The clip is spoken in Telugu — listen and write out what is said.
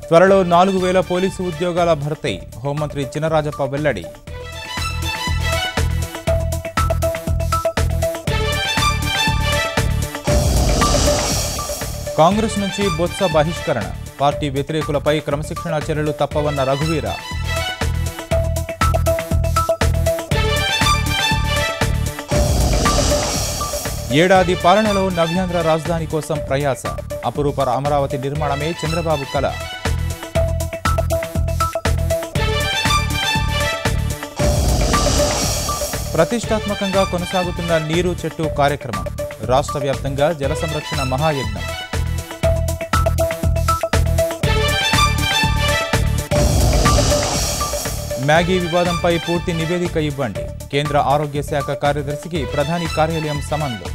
త్వరలో 4000 పోలీసు ఉద్యోగాల భర్తీ హోంమంత్రి చినరాజప్ప వెల్లడి. కాంగ్రెస్ నుంచి బొత్స బహిష్కరణ, పార్టీ వ్యతిరేకులపై క్రమశిక్షణా చర్యలు తప్పవన్న రఘువీర. ఏడాది పాలనలో నవ్యాంధ్ర రాజధాని కోసం ప్రయాస, అపురూప అమరావతి నిర్మాణమే చంద్రబాబు కల. ప్రతిష్టాత్మకంగా కొనసాగుతున్న నీరు చెట్టు కార్యక్రమం, రాష్ట్ర వ్యాప్తంగా జల సంరక్షణ మహాయజ్ఞం. మ్యాగీ వివాదంపై పూర్తి నివేదిక ఇవ్వండి, కేంద్ర ఆరోగ్య శాఖ కార్యదర్శికి ప్రధాని కార్యాలయం సమన్లు.